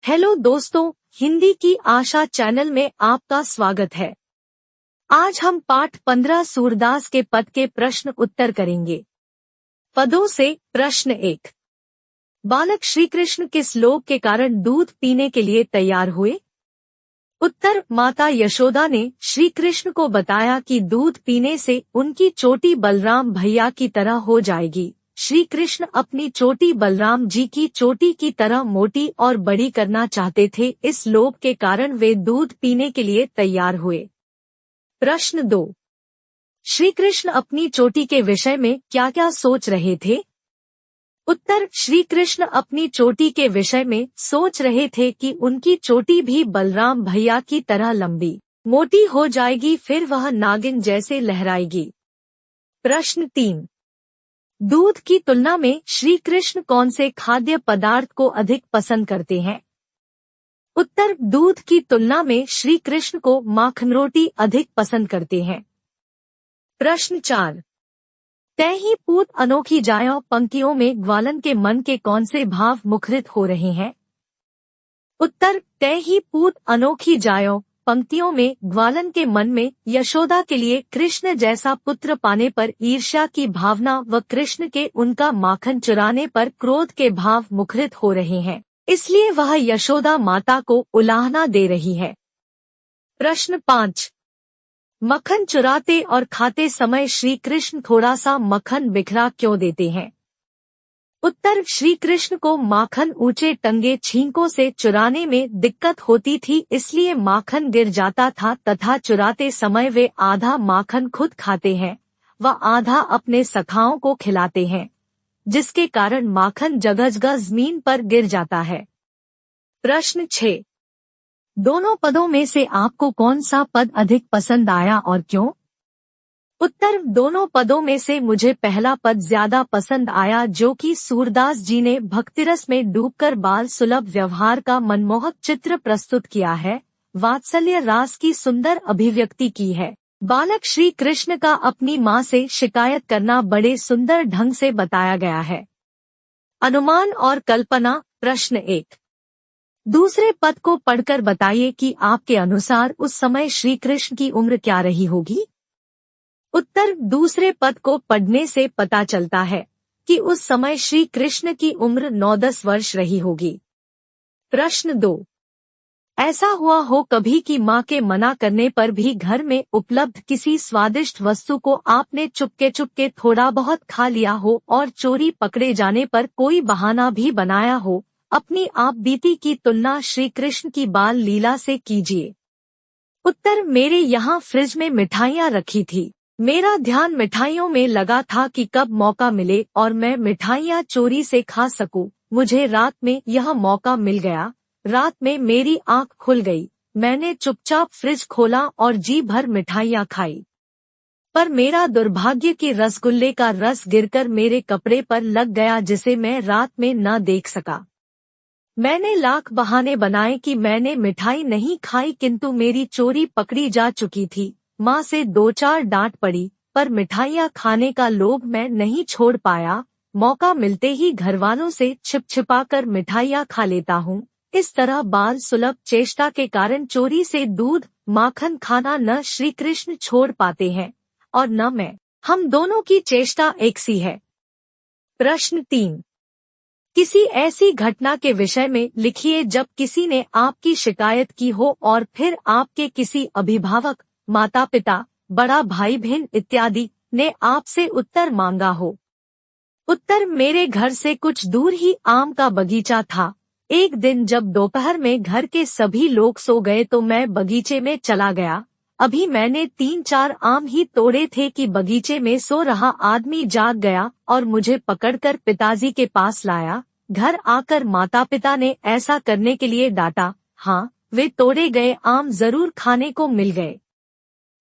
Hello दोस्तों, हिंदी की आशा channel में आपका स्वागत है। आज हम पाठ 15 सूरदास के पद के प्रश्न उत्तर करेंगे। पदों से प्रश्न 1। बालक श्री कृष्ण किस लोभ के कारण दूध पीने के लिए तैयार हुए? उत्तर, माता यशोदा ने श्री कृष्ण को बताया कि दूध पीने से उनकी चोटी बलराम भैया की तरह हो जाएगी। श्री कृष्ण अपनी चोटी बलराम जी की चोटी की तरह मोटी और बड़ी करना चाहते थे। इस लोभ के कारण वे दूध पीने के लिए तैयार हुए। प्रश्न 2। श्री कृष्ण अपनी चोटी के विषय में क्या क्या सोच रहे थे? उत्तर, श्री कृष्ण अपनी चोटी के विषय में सोच रहे थे कि उनकी चोटी भी बलराम भैया की तरह लंबी मोटी हो जाएगी, फिर वह नागिन जैसे लहराएगी। प्रश्न 3। दूध की तुलना में श्री कृष्ण कौन से खाद्य पदार्थ को अधिक पसंद करते हैं? उत्तर, दूध की तुलना में श्री कृष्ण को माखन रोटी अधिक पसंद करते हैं। प्रश्न 4। तैही पूत अनोखी जायो पंक्तियों में ग्वालन के मन के कौन से भाव मुखरित हो रहे हैं? उत्तर, तैही पूत अनोखी जायो पंक्तियों में ग्वालन के मन में यशोदा के लिए कृष्ण जैसा पुत्र पाने पर ईर्ष्या की भावना व कृष्ण के उनका माखन चुराने पर क्रोध के भाव मुखरित हो रहे हैं, इसलिए वह यशोदा माता को उलाहना दे रही है। प्रश्न 5। मक्खन चुराते और खाते समय श्री कृष्ण थोड़ा सा मक्खन बिखरा क्यों देते हैं? उत्तर, श्री कृष्ण को माखन ऊंचे टंगे छींकों से चुराने में दिक्कत होती थी, इसलिए माखन गिर जाता था तथा चुराते समय वे आधा माखन खुद खाते हैं व आधा अपने सखाओं को खिलाते हैं, जिसके कारण माखन जगह जगह जमीन पर गिर जाता है। प्रश्न 6। दोनों पदों में से आपको कौन सा पद अधिक पसंद आया और क्यों? उत्तर, दोनों पदों में से मुझे पहला पद ज्यादा पसंद आया, जो कि सूरदास जी ने भक्तिरस में डूबकर बाल सुलभ व्यवहार का मनमोहक चित्र प्रस्तुत किया है, वात्सल्य रास की सुंदर अभिव्यक्ति की है। बालक श्री कृष्ण का अपनी माँ से शिकायत करना बड़े सुंदर ढंग से बताया गया है। अनुमान और कल्पना। प्रश्न 1। दूसरे पद को पढ़कर बताइए कि आपके अनुसार उस समय श्री कृष्ण की उम्र क्या रही होगी? उत्तर, दूसरे पद को पढ़ने से पता चलता है कि उस समय श्री कृष्ण की उम्र 9-10 वर्ष रही होगी। प्रश्न 2। ऐसा हुआ हो कभी कि माँ के मना करने पर भी घर में उपलब्ध किसी स्वादिष्ट वस्तु को आपने चुपके चुपके थोड़ा बहुत खा लिया हो और चोरी पकड़े जाने पर कोई बहाना भी बनाया हो? अपनी आप बीती की तुलना श्री कृष्ण की बाल लीला से कीजिए। उत्तर, मेरे यहाँ फ्रिज में मिठाइयाँ रखी थी। मेरा ध्यान मिठाइयों में लगा था कि कब मौका मिले और मैं मिठाइयाँ चोरी से खा सकूं। मुझे रात में यह मौका मिल गया। रात में मेरी आंख खुल गई। मैंने चुपचाप फ्रिज खोला और जी भर मिठाइयाँ खाई, पर मेरा दुर्भाग्य कि रसगुल्ले का रस गिरकर मेरे कपड़े पर लग गया, जिसे मैं रात में न देख सका। मैंने लाख बहाने बनाए कि मैंने मिठाई नहीं खाई, किंतु मेरी चोरी पकड़ी जा चुकी थी। माँ से 2-4 डांट पड़ी, पर मिठाइयाँ खाने का लोभ मैं नहीं छोड़ पाया। मौका मिलते ही घरवालों से छिपा कर मिठाइयाँ खा लेता हूँ। इस तरह बाल सुलभ चेष्टा के कारण चोरी से दूध माखन खाना न श्री कृष्ण छोड़ पाते हैं और न मैं। हम दोनों की चेष्टा एक सी है। प्रश्न 3। किसी ऐसी घटना के विषय में लिखिए जब किसी ने आपकी शिकायत की हो और फिर आपके किसी अभिभावक, माता पिता, बड़ा भाई बहन इत्यादि ने आपसे उत्तर मांगा हो। उत्तर, मेरे घर से कुछ दूर ही आम का बगीचा था। एक दिन जब दोपहर में घर के सभी लोग सो गए तो मैं बगीचे में चला गया। अभी मैंने 3-4 आम ही तोड़े थे कि बगीचे में सो रहा आदमी जाग गया और मुझे पकड़कर पिताजी के पास लाया। घर आकर माता पिता ने ऐसा करने के लिए डांटा। हाँ, वे तोड़े गए आम जरूर खाने को मिल गए।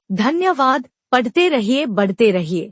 धन्यवाद। पढ़ते रहिए, बढ़ते रहिए।